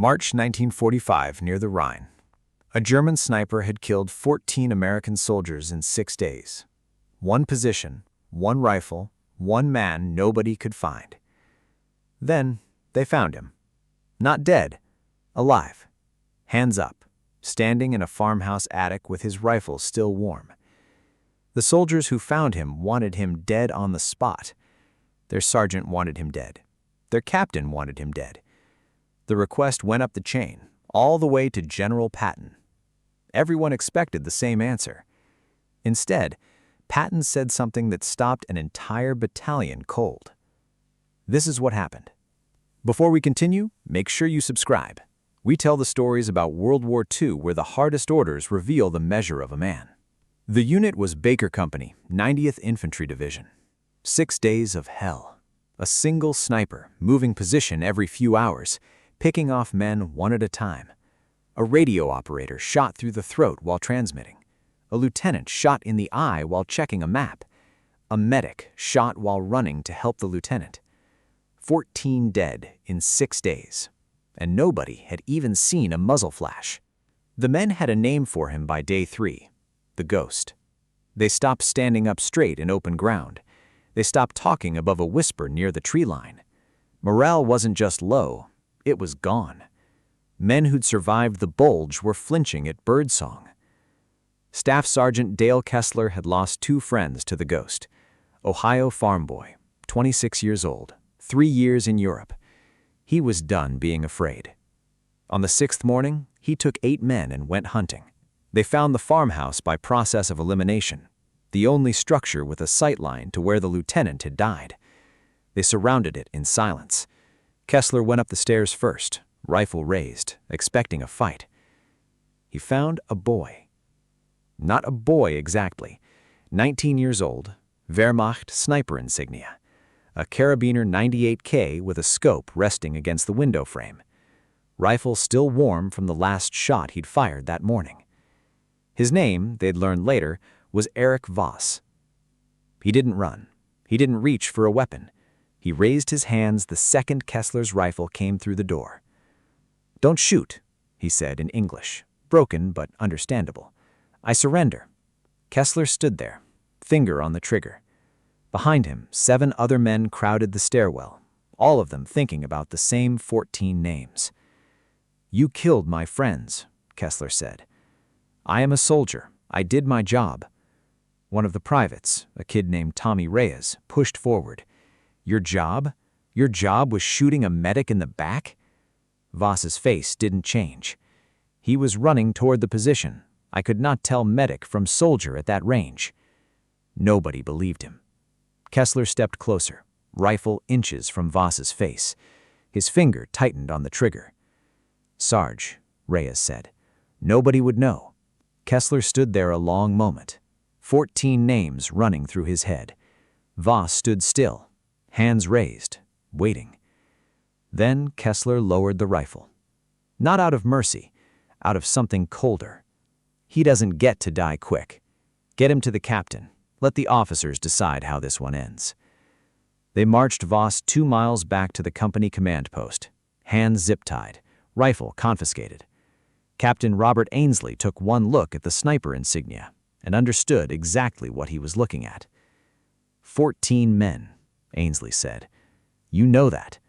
March 1945, near the Rhine. A German sniper had killed 14 American soldiers in 6 days. One position, one rifle, one man nobody could find. Then they found him. Not dead, alive, hands up, standing in a farmhouse attic with his rifle still warm. The soldiers who found him wanted him dead on the spot. Their sergeant wanted him dead. Their captain wanted him dead. The request went up the chain, all the way to General Patton. Everyone expected the same answer. Instead, Patton said something that stopped an entire battalion cold. This is what happened. Before we continue, make sure you subscribe. We tell the stories about World War II where the hardest orders reveal the measure of a man. The unit was Baker Company, 90th Infantry Division. 6 days of hell. A single sniper, moving position every few hours, picking off men one at a time. A radio operator shot through the throat while transmitting. A lieutenant shot in the eye while checking a map. A medic shot while running to help the lieutenant. 14 dead in 6 days, and nobody had even seen a muzzle flash. The men had a name for him by day 3, the Ghost. They stopped standing up straight in open ground. They stopped talking above a whisper near the tree line. Morale wasn't just low, it was gone. Men who'd survived the bulge were flinching at birdsong. Staff Sergeant Dale Kessler had lost 2 friends to the Ghost. Ohio farm boy, 26 years old, 3 years in Europe. He was done being afraid. On the 6th morning, he took 8 men and went hunting. They found the farmhouse by process of elimination, the only structure with a sight line to where the lieutenant had died. They surrounded it in silence. Kessler went up the stairs first, rifle raised, expecting a fight. He found a boy. Not a boy exactly. 19 years old, Wehrmacht sniper insignia. A carabiner 98K with a scope resting against the window frame. Rifle still warm from the last shot he'd fired that morning. His name, they'd learned later, was Erich Voss. He didn't run. He didn't reach for a weapon. He raised his hands the second Kessler's rifle came through the door. "Don't shoot," he said in English, broken but understandable. "I surrender." Kessler stood there, finger on the trigger. Behind him, 7 other men crowded the stairwell, all of them thinking about the same 14 names. "You killed my friends," Kessler said. "I am a soldier. I did my job." One of the privates, a kid named Tommy Reyes, pushed forward. "Your job? Your job was shooting a medic in the back?" Voss's face didn't change. He was running toward the position. I could not tell medic from soldier at that range. Nobody believed him. Kessler stepped closer, rifle inches from Voss's face. His finger tightened on the trigger. "Sarge," Reyes said. "Nobody would know." Kessler stood there a long moment, 14 names running through his head. Voss stood still, hands raised, waiting. Then Kessler lowered the rifle. Not out of mercy, out of something colder. He doesn't get to die quick. Get him to the captain. Let the officers decide how this one ends. They marched Voss 2 miles back to the company command post, hands zip-tied, rifle confiscated. Captain Robert Ainsley took one look at the sniper insignia and understood exactly what he was looking at. 14 men, Ainsley said. "You know that."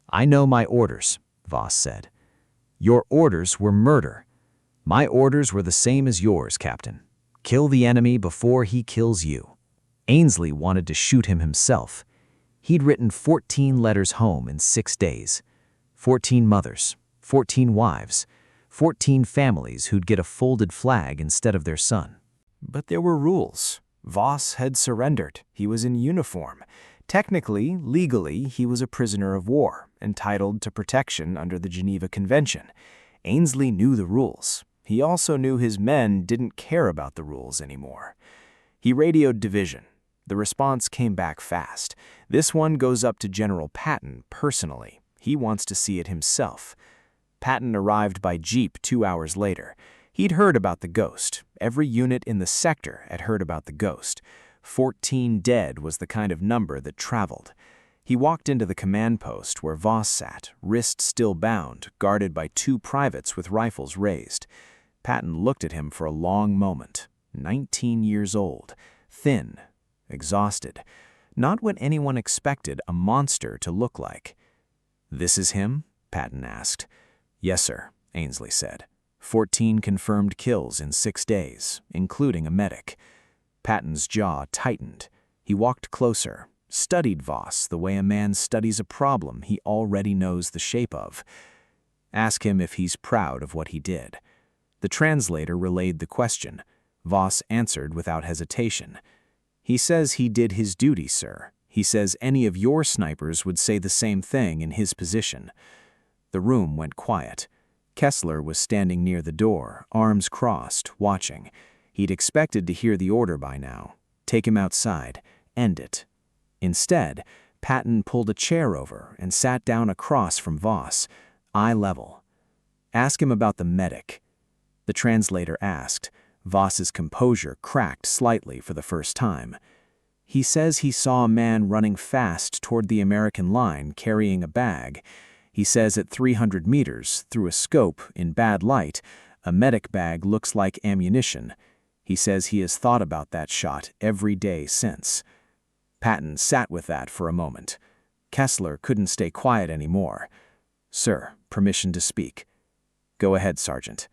"I know my orders," Voss said. "Your orders were murder. My orders were the same as yours, Captain. Kill the enemy before he kills you." Ainsley wanted to shoot him himself. He'd written 14 letters home in 6 days. 14 mothers, 14 wives, 14 families who'd get a folded flag instead of their son. But there were rules. Voss had surrendered. He was in uniform. Technically, legally, he was a prisoner of war, entitled to protection under the Geneva Convention. Ainsley knew the rules. He also knew his men didn't care about the rules anymore. He radioed division. The response came back fast. "This one goes up to General Patton personally. He wants to see it himself." Patton arrived by jeep 2 hours later. He'd heard about the Ghost. Every unit in the sector had heard about the Ghost. 14 dead was the kind of number that traveled. He walked into the command post where Voss sat, wrist still bound, guarded by 2 privates with rifles raised. Patton looked at him for a long moment. 19 years old, thin, exhausted. Not what anyone expected a monster to look like. "This is him?" Patton asked. "Yes, sir," Ainsley said. 14 confirmed kills in 6 days, including a medic. Patton's jaw tightened. He walked closer, studied Voss the way a man studies a problem he already knows the shape of. "Ask him if he's proud of what he did." The translator relayed the question. Voss answered without hesitation. "He says he did his duty, sir. He says any of your snipers would say the same thing in his position." The room went quiet. Kessler was standing near the door, arms crossed, watching. He'd expected to hear the order by now. Take him outside. End it. Instead, Patton pulled a chair over and sat down across from Voss, eye level. "Ask him about the medic." The translator asked. Voss's composure cracked slightly for the first time. "He says he saw a man running fast toward the American line carrying a bag. He says at 300 meters, through a scope, in bad light, a medic bag looks like ammunition. He says he has thought about that shot every day since." Patton sat with that for a moment. Kessler couldn't stay quiet anymore. "Sir, permission to speak." "Go ahead, Sergeant."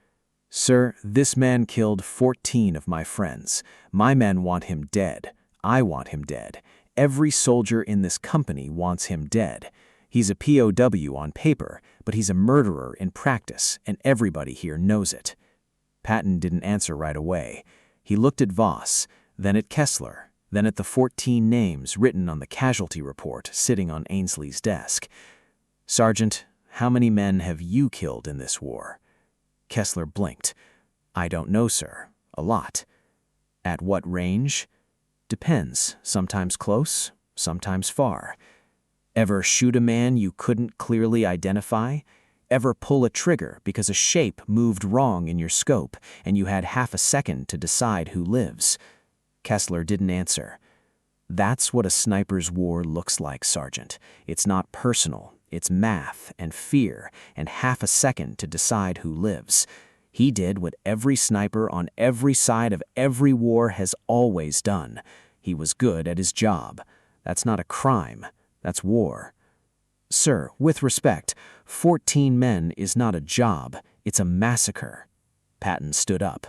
"Sir, this man killed 14 of my friends. My men want him dead. I want him dead. Every soldier in this company wants him dead. He's a POW on paper, but he's a murderer in practice, and everybody here knows it." Patton didn't answer right away. He looked at Voss, then at Kessler, then at the 14 names written on the casualty report sitting on Ainsley's desk. "Sergeant, how many men have you killed in this war?" Kessler blinked. "I don't know, sir. A lot." "At what range?" "Depends. Sometimes close, sometimes far." "Ever shoot a man you couldn't clearly identify? Ever pull a trigger because a shape moved wrong in your scope and you had half a second to decide who lives?" Kessler didn't answer. "That's what a sniper's war looks like, Sergeant. It's not personal. It's math and fear and half a second to decide who lives. He did what every sniper on every side of every war has always done. He was good at his job. That's not a crime. That's war." "Sir, with respect, 14 men is not a job. It's a massacre." Patton stood up.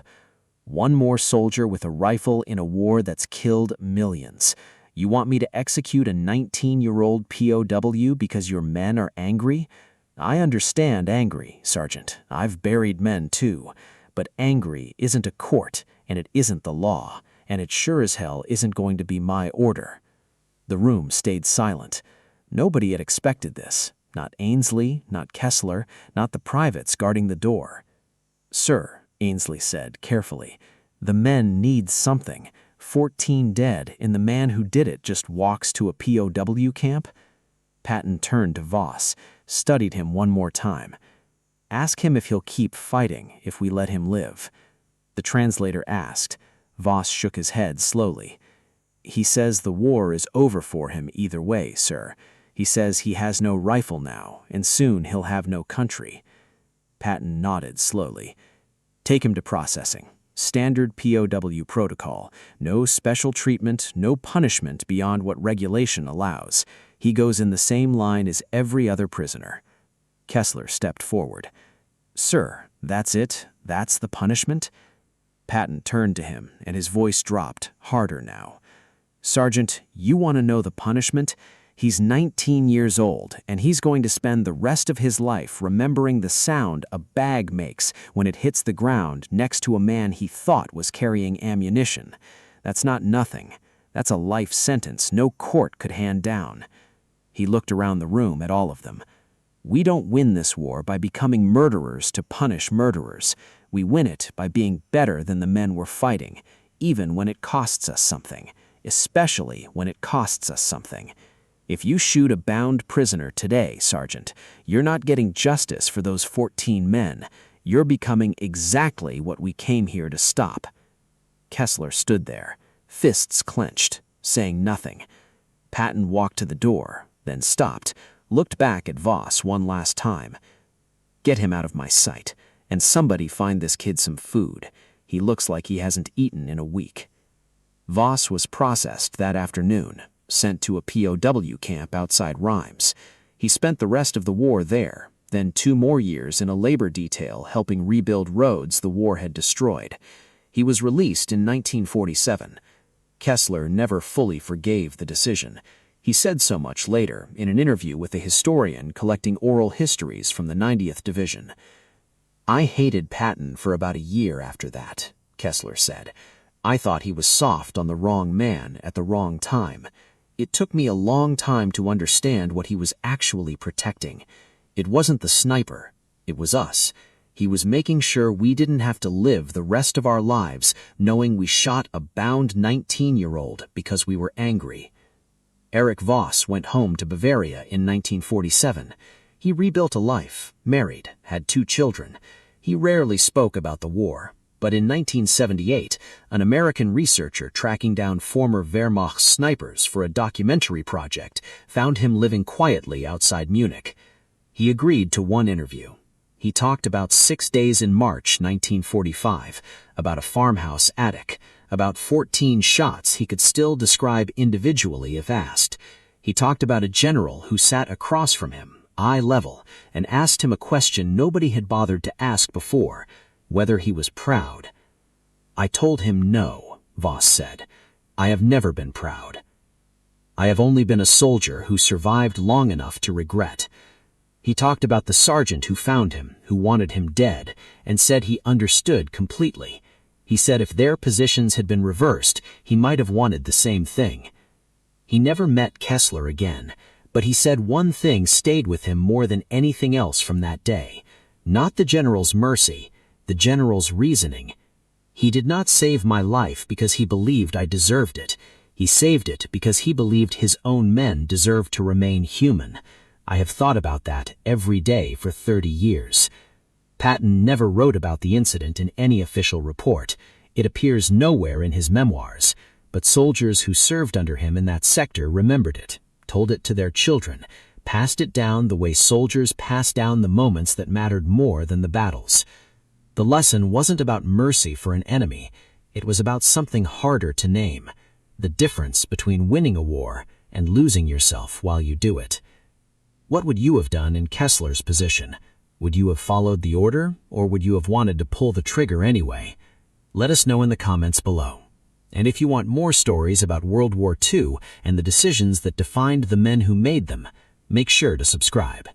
"One more soldier with a rifle in a war that's killed millions. You want me to execute a 19-year-old POW because your men are angry? I understand angry, Sergeant. I've buried men too. But angry isn't a court, and it isn't the law, and it sure as hell isn't going to be my order." The room stayed silent. Nobody had expected this. Not Ainsley, not Kessler, not the privates guarding the door. "Sir," Ainsley said carefully, "the men need something. 14 dead, and the man who did it just walks to a POW camp?" Patton turned to Voss, studied him one more time. "Ask him if he'll keep fighting if we let him live." The translator asked. Voss shook his head slowly. "He says the war is over for him either way, sir. He says he has no rifle now, and soon he'll have no country." Patton nodded slowly. "Take him to processing. Standard POW protocol. No special treatment, no punishment beyond what regulation allows. He goes in the same line as every other prisoner." Kessler stepped forward. "Sir, that's it? That's the punishment?" Patton turned to him, and his voice dropped, harder now. "Sergeant, you want to know the punishment? He's 19 years old, and he's going to spend the rest of his life remembering the sound a bag makes when it hits the ground next to a man he thought was carrying ammunition. That's not nothing. That's a life sentence no court could hand down." He looked around the room at all of them. "We don't win this war by becoming murderers to punish murderers. We win it by being better than the men we're fighting, even when it costs us something, especially when it costs us something. If you shoot a bound prisoner today, Sergeant, you're not getting justice for those 14 men. You're becoming exactly what we came here to stop." Kessler stood there, fists clenched, saying nothing. Patton walked to the door, then stopped, looked back at Voss one last time. "Get him out of my sight, and somebody find this kid some food. He looks like he hasn't eaten in a week." Voss was processed that afternoon, sent to a POW camp outside Rheims. He spent the rest of the war there, then 2 more years in a labor detail helping rebuild roads the war had destroyed. He was released in 1947. Kessler never fully forgave the decision. He said so much later in an interview with a historian collecting oral histories from the 90th Division. "I hated Patton for about a year after that," Kessler said. "I thought he was soft on the wrong man at the wrong time. It took me a long time to understand what he was actually protecting. It wasn't the sniper, it was us. He was making sure we didn't have to live the rest of our lives knowing we shot a bound 19-year-old because we were angry." Erich Voss went home to Bavaria in 1947. He rebuilt a life, married, had 2 children. He rarely spoke about the war, but in 1978, an American researcher tracking down former Wehrmacht snipers for a documentary project found him living quietly outside Munich. He agreed to one interview. He talked about 6 days in March 1945, about a farmhouse attic, about 14 shots he could still describe individually if asked. He talked about a general who sat across from him, eye level, and asked him a question nobody had bothered to ask before, whether he was proud. "I told him no," Voss said. "I have never been proud. I have only been a soldier who survived long enough to regret." He talked about the sergeant who found him, who wanted him dead, and said he understood completely. He said if their positions had been reversed, he might have wanted the same thing. He never met Kessler again, but he said one thing stayed with him more than anything else from that day. Not the general's mercy, the general's reasoning. "He did not save my life because he believed I deserved it. He saved it because he believed his own men deserved to remain human. I have thought about that every day for 30 years. Patton never wrote about the incident in any official report. It appears nowhere in his memoirs, but soldiers who served under him in that sector remembered it, told it to their children, passed it down the way soldiers pass down the moments that mattered more than the battles. The lesson wasn't about mercy for an enemy. It was about something harder to name, the difference between winning a war and losing yourself while you do it. What would you have done in Kessler's position? Would you have followed the order, or would you have wanted to pull the trigger anyway? Let us know in the comments below. And if you want more stories about World War II and the decisions that defined the men who made them, make sure to subscribe.